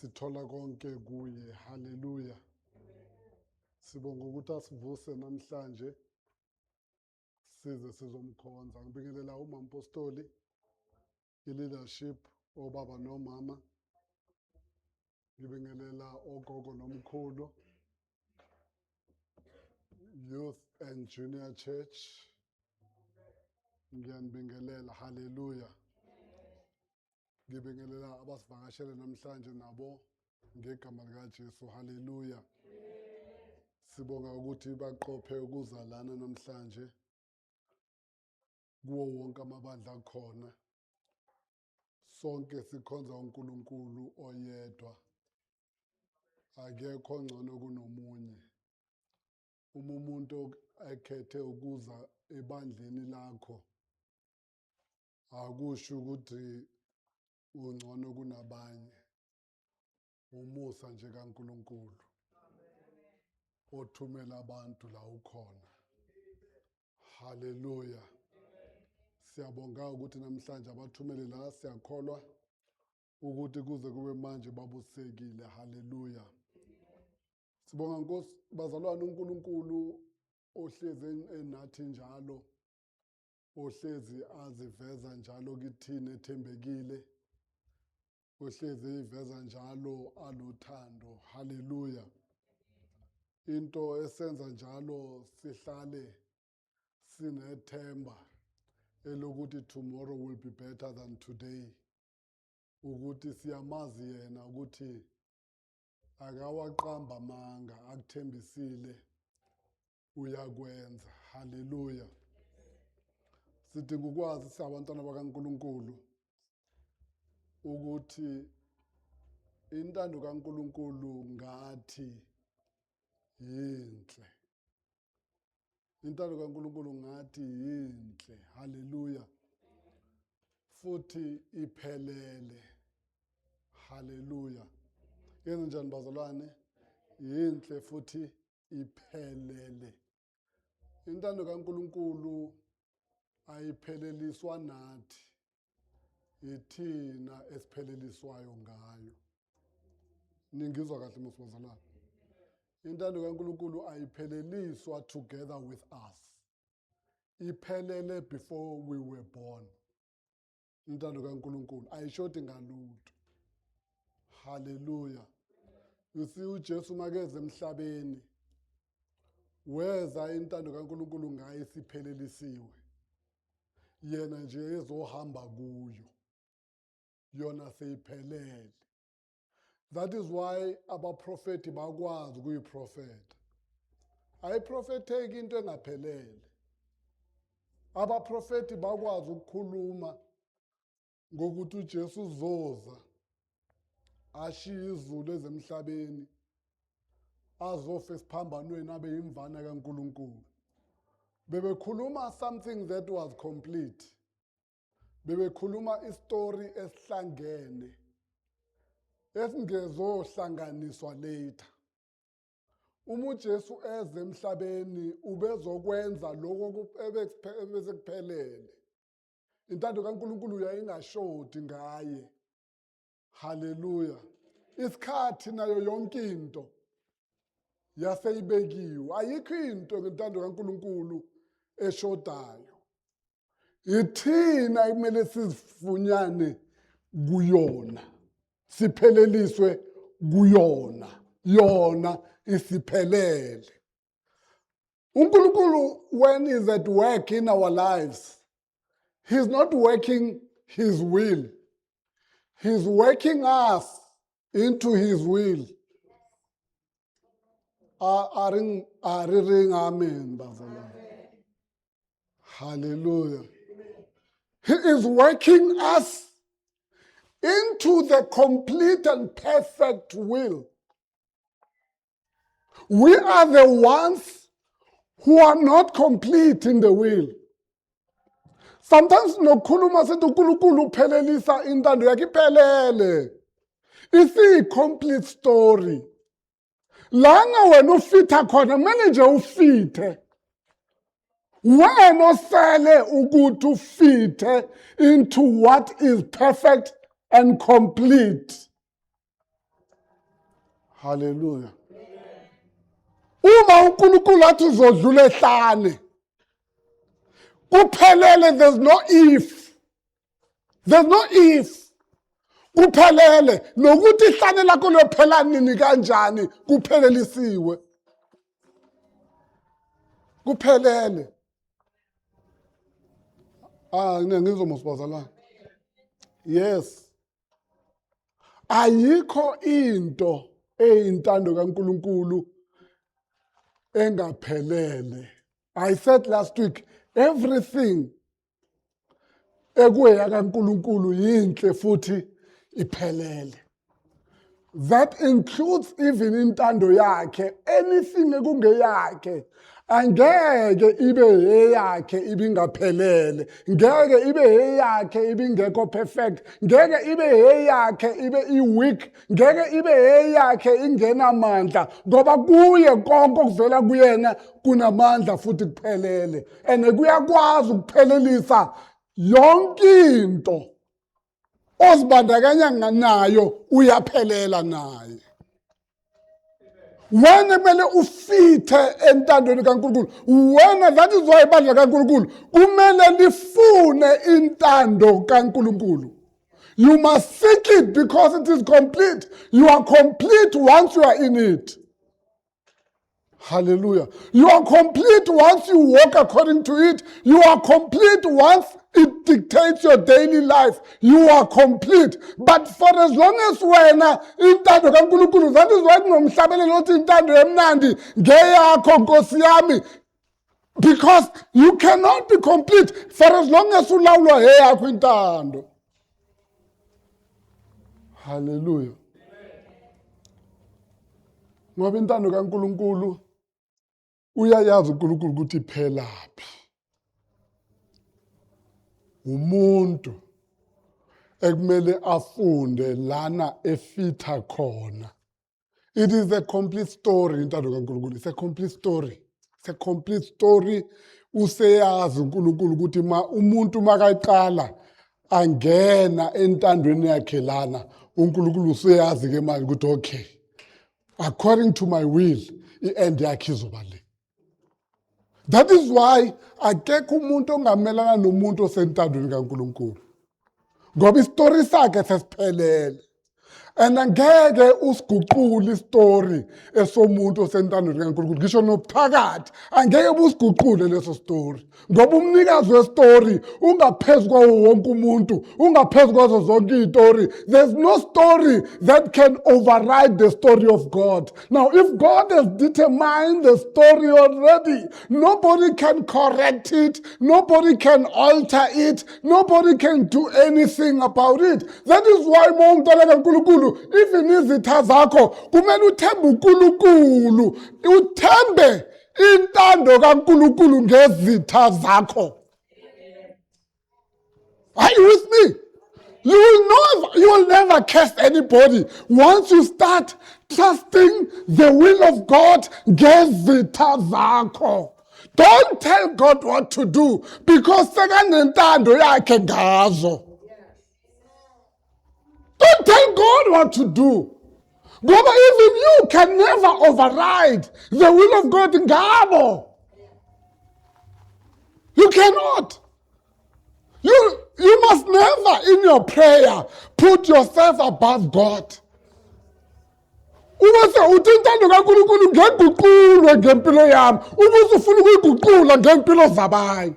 sithola konke kuye. Haleluya. Sibonga ukuthi asivuse namhlanje size sizomkhonza. Ngibingelela umama Apostoli, i-leadership, obaba nomama. Ngibingelela ogogo nomkhulu, youth and junior church. Ngiyanibingelela. Haleluya. Ngibingelela abasivakashele namhlanje nabo ngegama likaJesu. Haleluya. Sibonga ukuthi baqophe ukuza lana namhlanje kuwo wonke amabandla akhona. Sonke sikhonza uNkulunkulu oyedwa. Akekho ongcono kunomunye. Uma umuntu ekhethe ukuza ebandleni lakho, akusho ukuthi ungcono kunabanye. Umusa nje kaNkulunkulu othumela abantu la ukhona. Haleluya. Siyabonga ukuthi namhlanje abathumeli la siyakholwa ukuthi kuze kube manje babusekile. Haleluya. Sibonga Nkosi bazalwane uNkulunkulu ohlezi enathi njalo, ohlezi aziveza njalo kithini ethembekile, ohlezi eyiveza njalo alothando. Haleluya. Into esenza njalo sihlale sinethemba elokuthi tomorrow will be better than today. Ukuthi siyamazi yena ukuthi akawaqamba amanga, akuthembisile uyakwenza. Haleluya. Sidinga ukwazi siyabantwana bakaNkulunkulu ukuthi intando kaNkulunkulu ngathi yinhle. Intando kaNkulunkulu ngathi yinhle. Haleluya. Futhi iphelele. Haleluya. Yenza njani bazalwane? Yinhle futhi iphelele. Intando kaNkulunkulu ayipheleliswa nathi, yithina esipheleliswayo ngayo. Ningizwa kahle mosibazalwane? Intando kaNkulunkulu ayipheleliswa together with us. Iphelele before we were born. Intando kaNkulunkulu ayishoti ngalutho. Haleluya. You see uJesu makeze emhlabeni weza intando kaNkulunkulu ngaye siphelelisiwe. Yena nje ezohamba kuyo. Yona seyiphelele. That is why abaprofeti bakwazi ukuyiprofeta. Ayiprofetheki into engaphelele. Abaprofeti bakwazi ukukhuluma ngokuthi uJesu uzoza ashiye izulu ezemhlabeni azofa esiphambanweni abe imvana kaNkulunkulu. Bebekhuluma something that was complete. Bebekhuluma istory esihlangene esingezohlanganiswa later. Uma uJesu eze emhlabeni ubezokwenza lokho ebesekuphelele. Intando kaNkulunkulu yayingashoti ngaye. Haleluya. Isikhathi nayo yonke into yaseyibekiwe. Ayikho into ngentando kaNkulunkulu eshodayo. Ithina ekumele sizifunyane kuyona. Sipheleliswe kuyona. Yona isiphelele. uNkulunkulu, when he's at work in our lives, he's not working his will. He's working us into his will. Amen. Hallelujah. He is working us into the complete and perfect will. We are the ones who are not complete in the will. Sometimes nokhuluma sithi uNkulunkulu uphelelisa intando yakhe iphelele. Isi complete story. Lana wena ufitha khona kumele nje ufithe. Wena osele ukuthi ufithe into what is perfect and complete. Hallelujah. Uma uNkulunkulu athi uzodlula ehlane, kuphelele, there's no if. There's no if. Kuphelele, nokuthi ihlane lakho lophela nini kanjani, kuphelelisiwe. Kuphelele. Ngizomsibazalana. Yes. Ayikho into eyintando kaNkulunkulu engaphelele. I said last week, everything ekuya kaNkulunkulu yinhle futhi iphelele. That includes even intando yakhe, anything ekungeyakhe. Angeke ibe eyakhe ibingaphelele, ngeke ibe eyakhe ibingekho perfect, ngeke ibe eyakhe ibe iweak, ngeke ibe eyakhe ingenamandla, ngoba kuye konke okuvela kuyena kunamandla futhi kuphelele, and kuyakwazi ukuphelelisa yonke into ozibandakanya nayo, uyaphelela naye. Wena kumele ufithe entandweni kaNkulunkulu. Wena, that is why ibandla kaNkulunkulu kumele lifune intando kaNkulunkulu. You must seek it because it is complete. You are complete once you are in it. Hallelujah. You are complete once you walk according to it. You are complete once it dictates your daily life. You are complete. But for as long as wena intando kaNkulunkulu, that is why kunomhlabelelo othi intando emnandi ngeyakho Nkosi yami. Because you cannot be complete for as long as ulawulwa eyakho intando. Hallelujah. Ngoba intando kaNkulunkulu uyayazi uNkulunkulu ukuthi iphelaphi. Umuntu ekumele afunde lana efitha khona. It is a complete story intando kaNkulunkulu. It's a complete story. It's a complete story. Useyazi uNkulunkulu ukuthi umuntu makaqala angena entandweni yakhe lana, uNkulunkulu useyazi ke manje ukuthi okay, according to my will, i-end yakhe izoba le. That is why akekho umuntu ongamelana nomuntu osentandweni kaNkulunkulu. Ngoba isitori sakhe sesiphelele. And angeke usiguqule istory esomuntu osentandweni kaNkulunkulu. Ngisho nobuthakathi angeke busiguqule leso story. Ngoba umnikazi westory ungaphezulu kwawo wonke umuntu, ungaphezulu kwazo zonke izitori. There's no story that can override the story of God. Now, if God has determined the story already, nobody can correct it, nobody can alter it, nobody can do anything about it. That is why even izitha zakho kumele uthembe uNkulunkulu, uthembe intando kaNkulunkulu ngezitha zakho. Are you with me? You will never curse anybody once you start trusting the will of God ngezitha zakho. Don't tell God what to do because sekanentando yakhe ngazo. Don't tell God what to do. But even you can never override the will of God in Gabo. You cannot. You must never in your prayer put yourself above God. Uma uthi intando kaNkulunkulu ngeguqulwe ngempilo yami, uma ufuna ukuyiguqula ngempilo zabanye.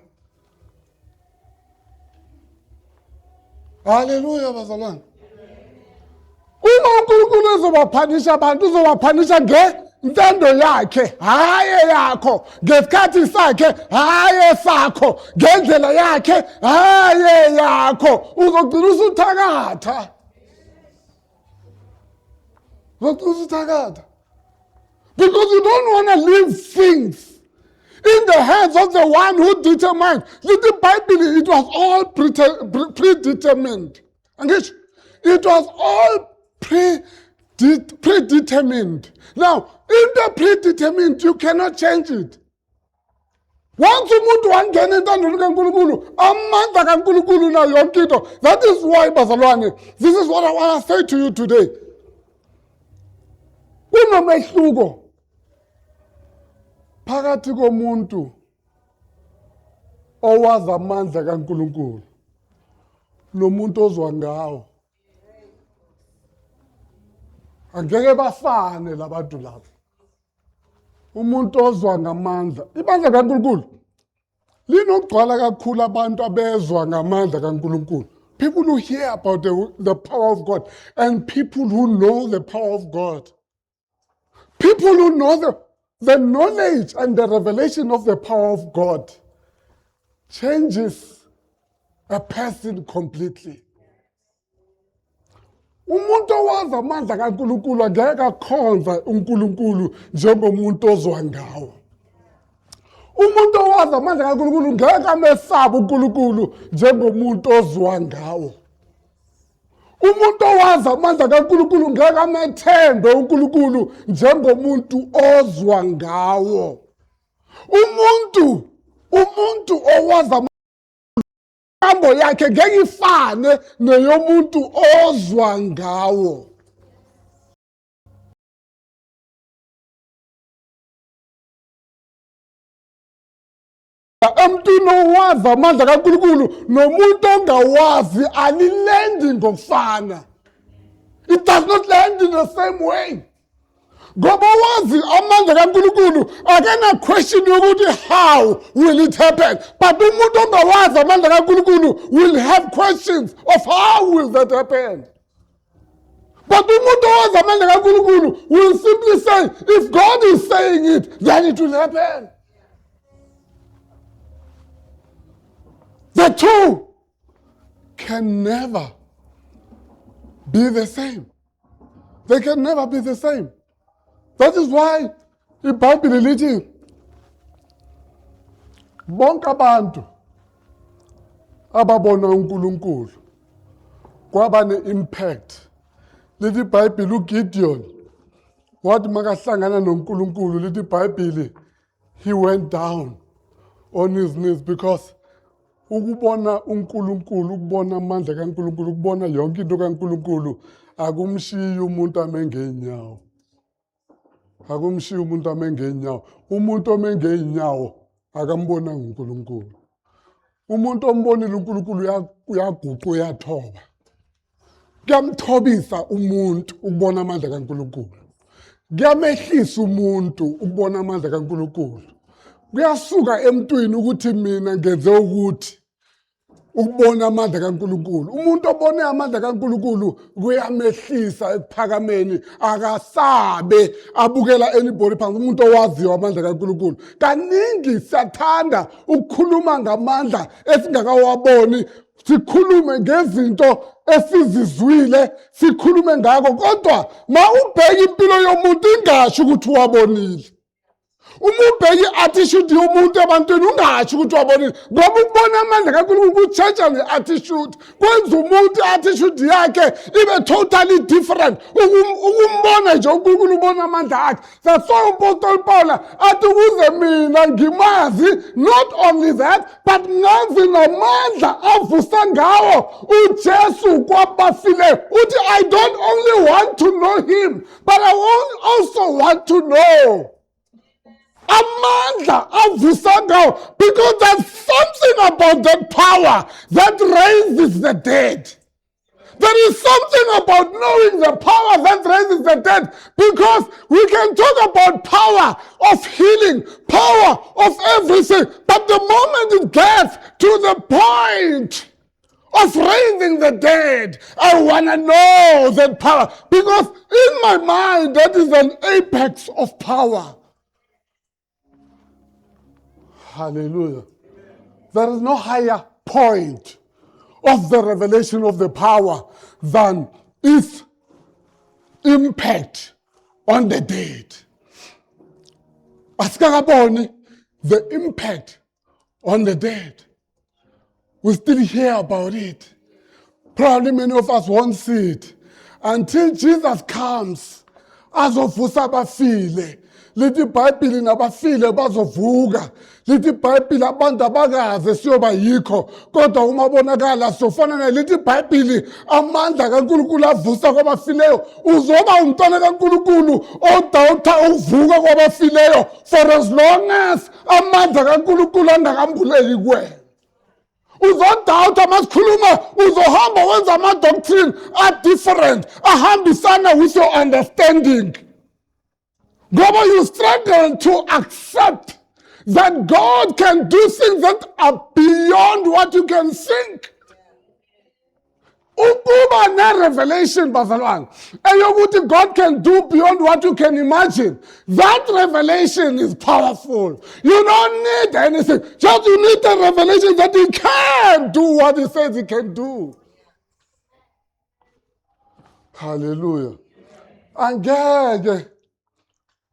Hallelujah bazalwane. Uma uNkulunkulu ezobaphanisha abantu, uzobaphanisha ngentando yakhe, hayi yakho, ngesikhathi sakhe, hayi sakho, ngendlela yakhe, hayi yakho. Uzogcina usuthakatha. Because you don't want to leave things in the hands of the one who determined. The Bible, it was all predetermined. It was all predetermined. Now, in the predetermined, you cannot change it. Once umuntu wangena entandweni kaNkulunkulu, amandla kaNkulunkulu na yonke into. That is why bazalwane, this is what I want to say to you today. kunomehluko phakathi komuntu owazi amandla kaNkulunkulu nomuntu ozwa ngawo. Angeke bafane labantu labo. Umuntu ozwa ngamandla, ibandla kaNkulunkulu linokugcwala kakhulu abantu abezwa ngamandla kaNkulunkulu. People who hear about the power of God and people who know the power of God. People who know the knowledge and the revelation of the power of God changes a person completely. Umuntu owazi amandla kaNkulunkulu angeke akhonza uNkulunkulu njengomuntu ozwa ngawo. Umuntu owazi amandla kaNkulunkulu ngeke amesaba uNkulunkulu njengomuntu ozwa ngawo. Umuntu owazi amandla kaNkulunkulu ngeke amethembe uNkulunkulu njengomuntu ozwa ngawo. Umuntu owazi amandla yakhe ngeke ifane neyomuntu ozwa ngawo. Emntwini owazi amandla kaNkulunkulu nomuntu ongawazi alilendi ngokufana. It does not land in the same way. Ngoba owazi amandla kaNkulunkulu akena question yokuthi how will it happen, but umuntu ongawazi amandla kaNkulunkulu will have questions of how will that happen. But umuntu owazi amandla kaNkulunkulu will simply say, if God is saying it, then it will happen. The two can never be the same. They can never be the same. That is why iBhayibheli lithi bonke abantu ababona uNkulunkulu kwaba ne-impact. Lithi iBhayibheli uGideon wathi makahlangana noNkulunkulu, lithi iBhayibheli he went down on his knees because ukubona uNkulunkulu, ukubona amandla kaNkulunkulu, ukubona yonke into kaNkulunkulu akumshiyi umuntu ame ngeenyawo. Akumshiyi umuntu ame ngeenyawo. Umuntu ome ngeenyawo akambonanga uNkulunkulu. Umuntu ombonile uNkulunkulu uyaguqa, uyathoba. Kuyamthobisa umuntu ukubona amandla kaNkulunkulu. Kuyamehlisa umuntu ukubona amandla kaNkulunkulu. Kuyasuka emntwini ukuthi mina ngenze ukuthi ukubona amandla kaNkulunkulu. Umuntu obone amandla kaNkulunkulu kuyamehlisa ekuphakameni, akasabe abukela anybody phansi. Umuntu owaziyo amandla kaNkulunkulu. Kaningi siyathanda ukukhuluma ngamandla esingakawaboni, sikhulume ngezinto esizizwile, sikhulume ngako, kodwa ma ubheka impilo yomuntu ingasho ukuthi uwabonile. Uma ubheka i-attitude yomuntu ebantwini ungasho ukuthi wabonile, ngoba ukubona amandla kaNkulunkulu kutshentsha ne-attitude, kwenza umuntu i-attitude yakhe ibe totally different. Ukumbona nje uNkulunkulu ubona amandla akhe. That's why uApostle Paul athi ukuze mina ngimazi, not only that but ngazi namandla avusa ngawo uJesu kwabafileyo. Uthi I don't only want to know him, but I also want to know amandla avusa ngawo, because there's something about that power that raises the dead. There is something about knowing the power that raises the dead, because we can talk about power of healing, power of everything, but the moment it gets to the point of raising the dead, I want to know that power, because in my mind that is an apex of power. Hallelujah. There is no higher point of the revelation of the power than its impact on the dead. Asikakaboni the impact on the dead. We still hear about it. Probably many of us won't see it until Jesus comes. Azovusa abafile, lithi iBhayibheli nabafile bazovuka. Lithi iBhayibheli abantu abakaze siyoba yikho, kodwa uma bonakala sofana naye. Lithi iBhayibheli amandla kaNkulunkulu avusa kwabafileyo. Uzoba umntwana kaNkulunkulu odawutha ukuvuka kwabafileyo for as long as amandla kaNkulunkulu angakambuleki kuwena. Uzodawutha masikhuluma, uzohamba wenza ama-doctrine are-different, ahambisana with your understanding. Ngoba you struggle to accept that God can do things that are beyond what you can think. Ukuba ne-revelation, bazalwane, eyokuthi God can do beyond what you can imagine. That revelation is powerful. You don't need anything. Just you need the revelation that He can do what He says He can do. Hallelujah. Angeke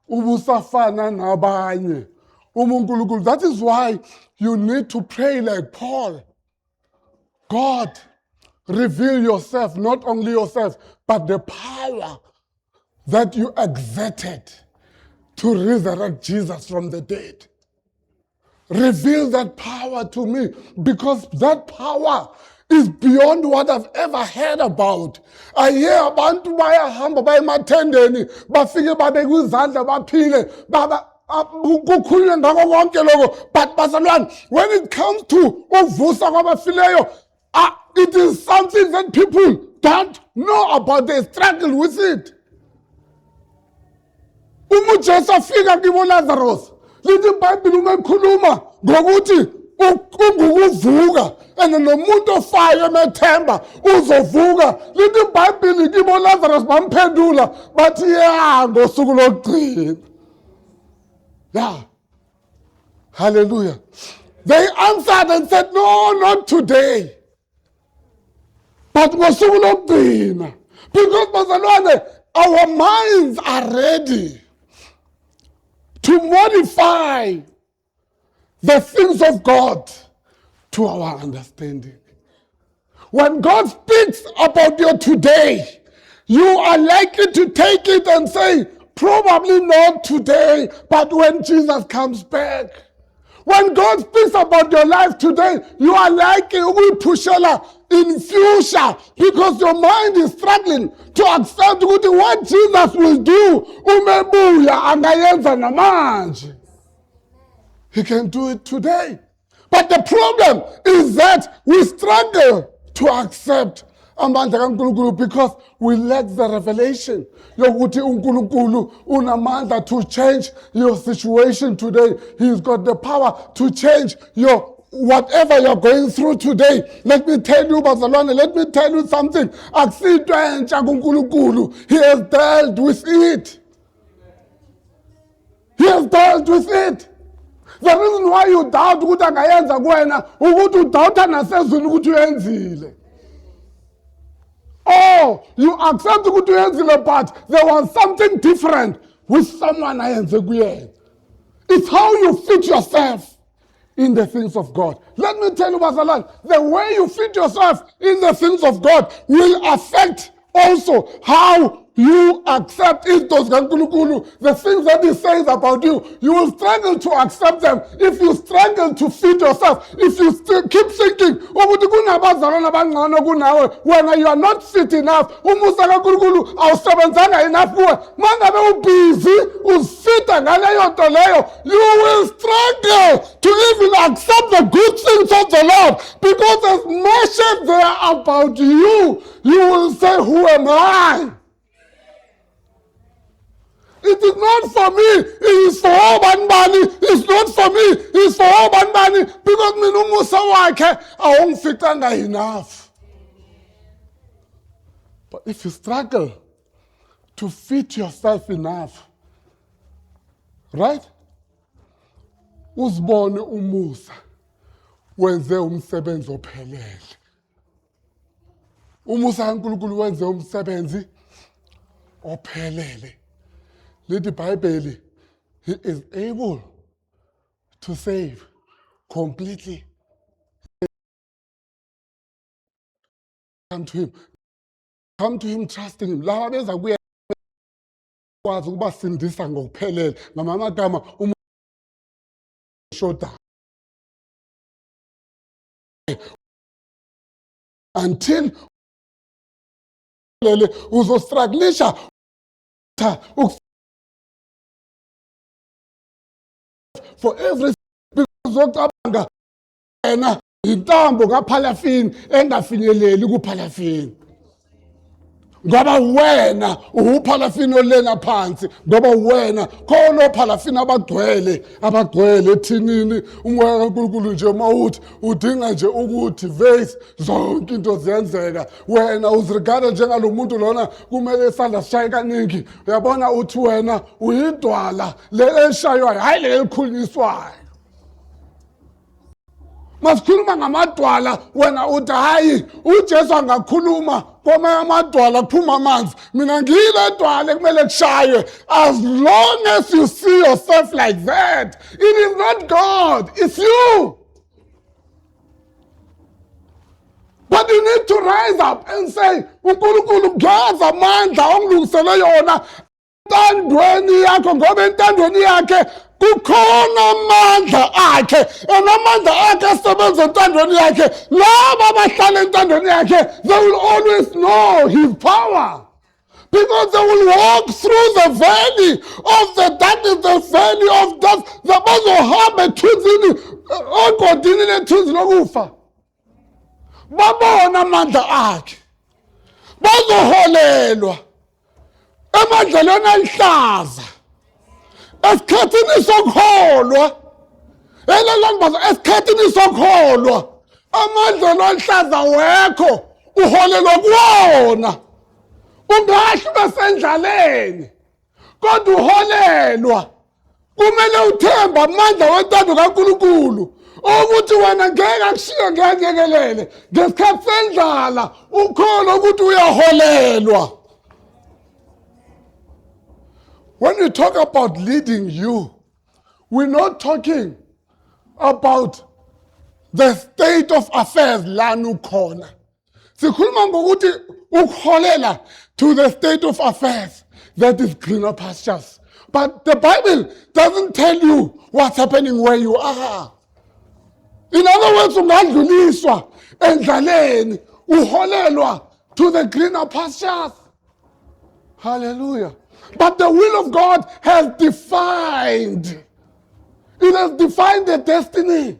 ubusafana nabanye uNkulunkulu. That is why you need to pray like Paul. God, reveal yourself, not only yourself, but the power that you exerted to resurrect Jesus from the dead. Reveal that power to me, because that power is beyond what I've ever heard about. I hear abantu bayahamba bayemathendeni bafike babeke izandla baphile kukhulunywe ngako konke lokho, but bazalwane, when it comes to uvusa kwabafileyo, it is something that people don't know about. They struggle with it. Uma uJesu afika kibo Lazarus, lithi iBhayibheli uma ikhuluma ngokuthi ungukuvuka, and nomuntu ofayo emethemba uzovuka. Lithi iBhayibheli kibo Lazarus bamphendula bathi ya ngosuku lokugcina. Yeah. Hallelujah. They answered and said, no, not today. But ngosuku lokugcina. Because bazalwane, our minds are ready to modify the things of God to our understanding. When God speaks about your today, you are likely to take it and say, probably not today, but when Jesus comes back. When God speaks about your life today, you are likely to push in future, because your mind is struggling to accept what Jesus will do. He can do it today. But the problem is that we struggle to accept amandla kaNkulunkulu because we lack the revelation yokuthi uNkulunkulu unamandla to change your situation today. He's got the power to change your whatever you're going through today. Let me tell you, bazalwane, let me tell you something. Akusinto entsha kuNkulunkulu. He has dealt with it. He has dealt with it. The reason why you doubt ukuthi angayenza kuwena ukuthi udawutha nasezweni ukuthi uyenzile. Oh, you accept ukuthi uyenzile, but there was something different with someone ayenze kuyena. It's how you fit yourself in the things of God. Let me tell you, bazalwane, the way you fit yourself in the things of God will affect also how you accept it, the things that He says about you. You will struggle to accept them if you struggle to fit yourself. If you still keep thinking, when you are not fit enough, enough, you will struggle to even accept the good things of the Lord, because as much as they are about you, you will say, who am I? It is not for me. It is for Obanbani. It's not for me. It's for Obanbani. Because minumusa wakhe awungifitanga enough. But if you struggle to fit yourself enough, right? Uzibone umusa wenze umsebenzi ophelele. Umusa kaNkulunkulu wenze umsebenzi ophelele. Let the Bible, He is able to save completely. Come to Him. Come to Him trusting Him. kwazi ukubasindisa ngokuphelele. Ngamanye amagama shoda until uzostrugglisha for every uzocabanga yena intambo kaphalafini engafinyeleli kuphalafini. Ngoba wena uphalafini olena phansi, ngoba wena khona ophalafini abagcwele ethinini. Umoya kaNkulunkulu nje mawuthi udinga nje ukuthi vase zonke into ziyenzeka. Wena uzirigada njengalomuntu lona kumele isandla sishaye kaningi. Uyabona uthi wena uyidwala le eshaywayo, hayi le elikhulunyiswayo. Masikhuluma ngamadwala wena uthi hayi uJesu angakhuluma kwamanye amadwala kuphuma amanzi. Mina ngiyile dwala kumele kushaywe. As long as you see yourself like that, it is not God, it's you. But you need to rise up and say, uNkulunkulu ngiyazi amandla ongilungisele yona entandweni yakho, ngoba entandweni yakhe kukhona amandla akhe. Amandla akhe asebenza entandweni yakhe. Laba abahlala entandweni yakhe, they will always know his power. Because they will walk through the valley of the darkness, the valley of death. Bazohamba ethunzini, ogodini lethunzi lokufa. Babona amandla akhe. Bazoholelwa emandleleni alihlaza. Esikhathini sokholwa, esikhathini sokholwa, amandla alihlaza wekho uholelwa kuwona. Ungahle besendlaleni kodwa uholelwa. Kumele uthemba amandla wentando kaNkulunkulu ukuthi wena ngeke akushiye ngeyekelele. Ngesikhathi sendlala ukholwa ukuthi uyaholelwa. When we talk about leading you, we're not talking about the state of affairs lana ukhona. Sikhuluma ngokuthi ukuholela to the state of affairs that is greener pastures. But the Bible doesn't tell you what's happening where you are. In other words, ungadluliswa endlaleni uholelwa to the greener pastures. Hallelujah. But the will of God has defined. It has defined the destiny.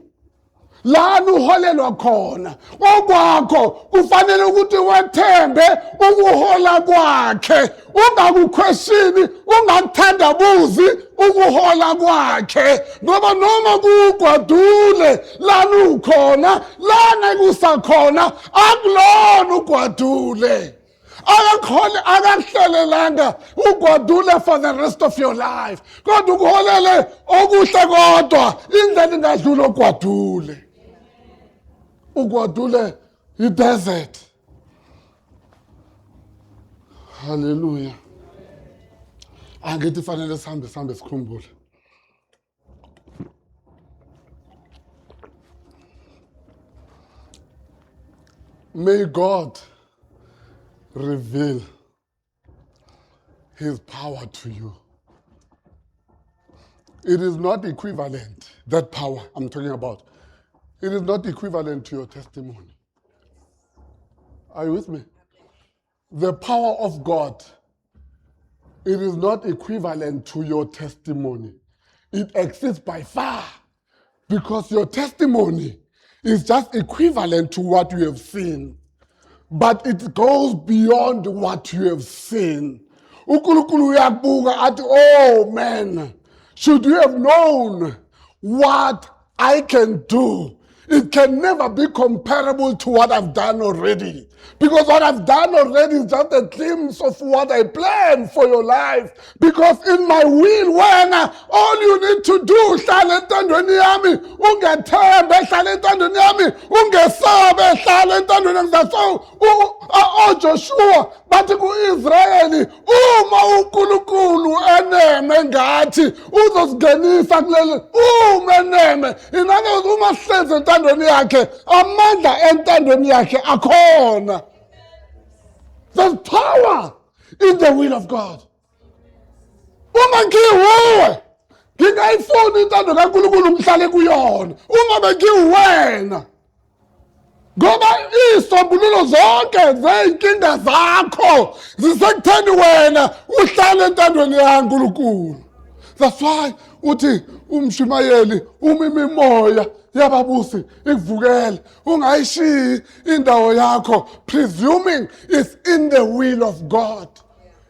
Lana uholelwa khona. Okwakho kufanele ukuthi wethembe ukuhola kwakhe. Ungakuquestioni, ungakuthandabuzi ukuhola kwakhe. Ngoba noma kugwadule lana ukhona, lana kusakhona akulona ugwadule. Akakuhlelelanga ugwadule for the rest of your life. Kodwa ukuholele okuhle kodwa indlela ingadlula ogwadule. Ugwadule i-desert. Hallelujah. Angithi fanele sihambe sikhumbule. May God reveal his power to you. It is not equivalent, that power I'm talking about. It is not equivalent to your testimony. Are you with me? The power of God, it is not equivalent to your testimony. It exists by far, because your testimony is just equivalent to what you have seen. But it goes beyond what you have seen. uNkulunkulu uyakubuka athi, oh man, should you have known what I can do, it can never be comparable to what I've done already. Because what I've done already is just a glimpse of what I plan for your life. Because in my will, when all you need to do, hlala entandweni yami, ungethembe, hlala entandweni yami, ungesabe, hlala entandweni yami. That's all Joshua, bathi ku-Israyeli, uma uNkulunkulu eneme ngathi, uzosingenisa kuleli, uma eneme. In other words, uma sihlezi entandweni yakhe, amandla entandweni yakhe akhona. There's power in the will of God. uma ngiwuwe ngingayifuni intando kaNkulunkulu ngihlale kuyona uma bengiwena. Ngoba izisombululo zonke zey'nkinga zakho zisekutheni wena uhlale entandweni yaNkulunkulu. That's why uthi uMshumayeli uma imimoya yababusi ikuvukele ungayishiyi indawo yakho, presuming it's in the will of God.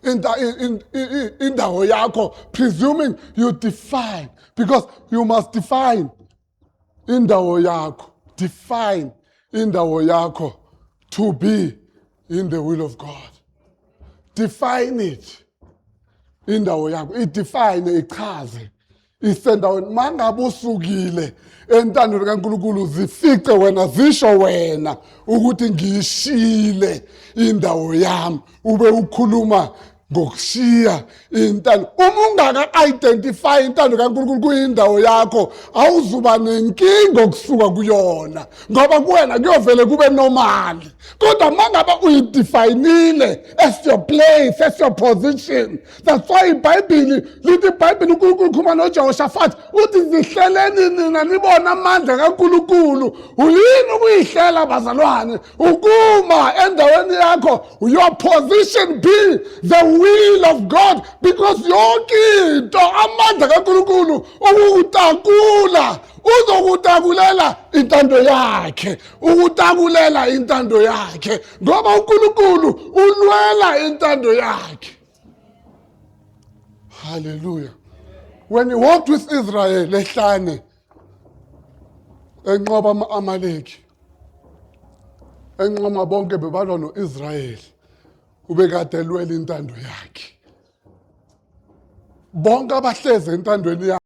Indawo yakho, presuming you define, because you must define indawo yakho. Define indawo yakho to be in the will of God. Define it. Indawo yakho idefine, ichaze, isendaweni. Mangabe usukile entandweni kaNkulunkulu zifice wena, zisho wena ukuthi ngiyishile indawo yami, ube ukhuluma ngokushiya intando. Uma ungaka-identify intando kaNkulunkulu kuyindawo yakho, awuzuba nenkinga okusuka kuyona, ngoba kuwena kuyovele kube normal. Kodwa mangabe uyidefayinile as your place, as your position. That's why iBhayibheli lithi, iBhayibheli uNkulunkulu ukhuluma noJehoshaphat uthi zihleleni nina nibona amandla kaNkulunkulu. Uyini ukuyihlela bazalwane? Ukuma endaweni yakho, your position be the will of God, because yonke into amandla kaNkulunkulu ukutakula, uzokutakulela intando yakhe, ukutakulela intando yakhe, ngoba uNkulunkulu ulwela intando yakhe. Hallelujah. When he walked with Israel ehlane enqoba ama-Amaleki, enqoma bonke bebalwa no-Israyeli, ubekade elwela intando yakhe. Bonke abahlezi entandweni yakhe